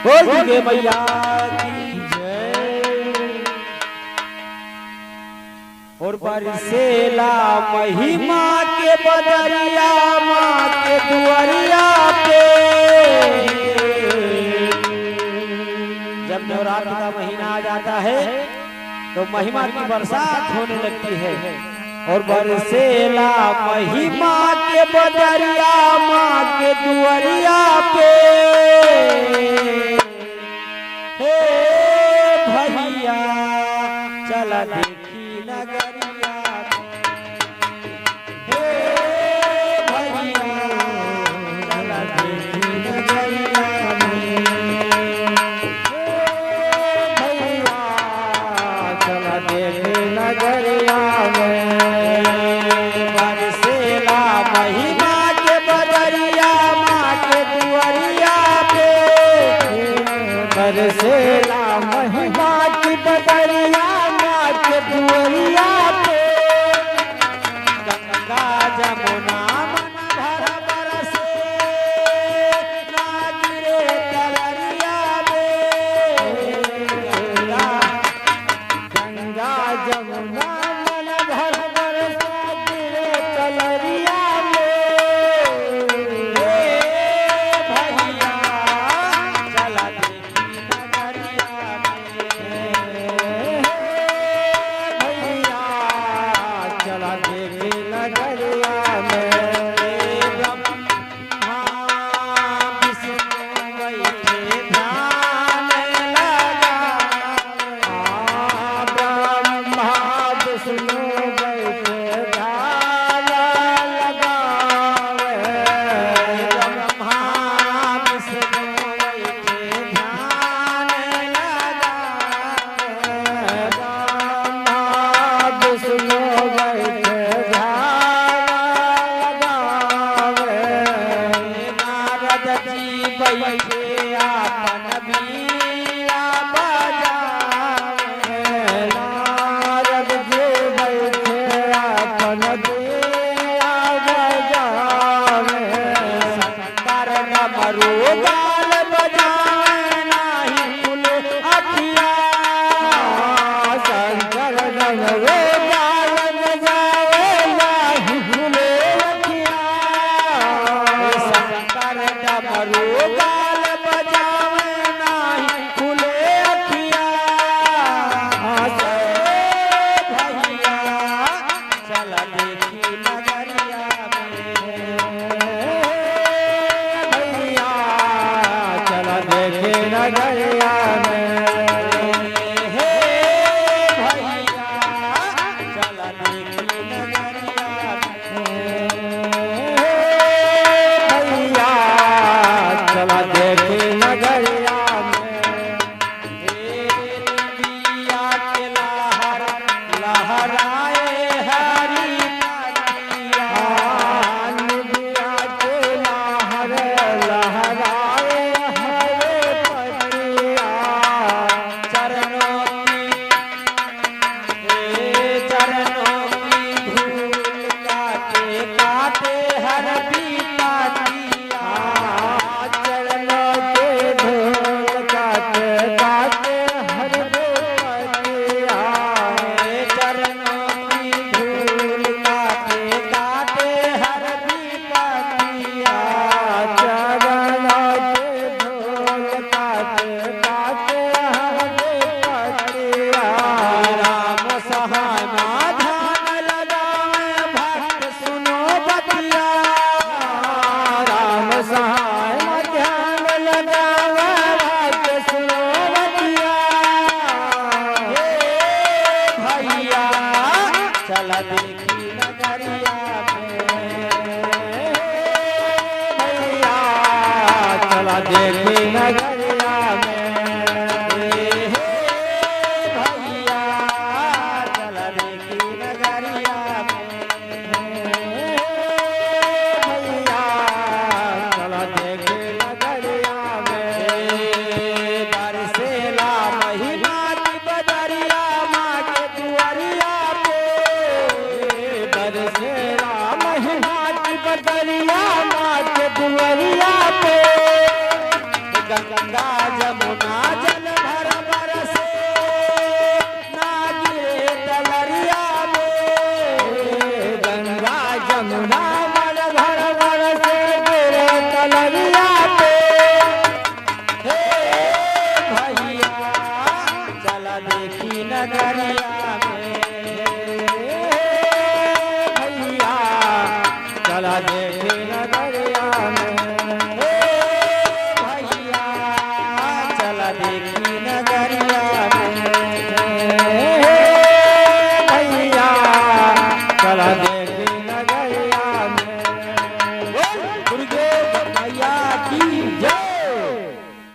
बोल दुर्गे मैया की जय। और बरसेला महिमा के बदरिया माँ के दुआरिया पे। जब नवरात्र का महीना आ जाता है तो महिमा की बरसात होने लगती है। और बरसेला महिमा के बदरिया माँ के दुआरिया पे। हे भैया चला देखी नगरिया में। हे भैया चला देखी नगरिया में। हे भैया चला देखी नगरिया में। बरसेला महिमा के बदरिया माँ के दुआरिया पे। बरसेला महिमा की बदरिया माँ के दुआरिया पे। गंगा जमुना मन भर बरसे ना गिरे तलरिया में। गंगा जमुना मन भर बरसे गिरे तलरिया में। भैया चला देखी नगरिया में। भैया चला देखी नगरिया में। ब्रह्मा विष्णु बैठे ध्यान लगावे। ब्रह्मा विष्णु बैठे ध्यान लगावे। ब्रह्मा विष्णु बैठे ध्यान लगावे। ब्रह्मा विष्णु बैठे ध्यान लगावे। नारद जी बैठे आपन बीड़ा बजावे। नारद जी बैठे आपन बीड़ा बजावे। शंकर डमरू गाल बजावे नाही खुले अखिया। शंकर डमरू गाल बजावे नाही खुले अखिया। शंकर डमरू गाल बजावे नाही खुले अखिया। भैया चला देखी नगरिया में। भैया चला देखी नगरिया में। हे भैया चला देखी नगरिया में। भैया चला देखी नगरिया में। दिया के लहर लहराए हरी पतिया। दिया के लहर लहराए हरी पतिया। चरणों की धूल काटे काटे हर पतिया। चरणों के धूल काटे काटे हर पतिया। चरणों की धूल काटे काटे हर पतिया। चरणों के धूल काटे काटे हर पतिया। राम सहाय ध्यान लगावे भक्त सुनो बतिया। राम सहाय ध्यान लगावे भक्त सुनो बतिया। हे भैया चला देखी नगरिया में। भैया चला देखी नगरिया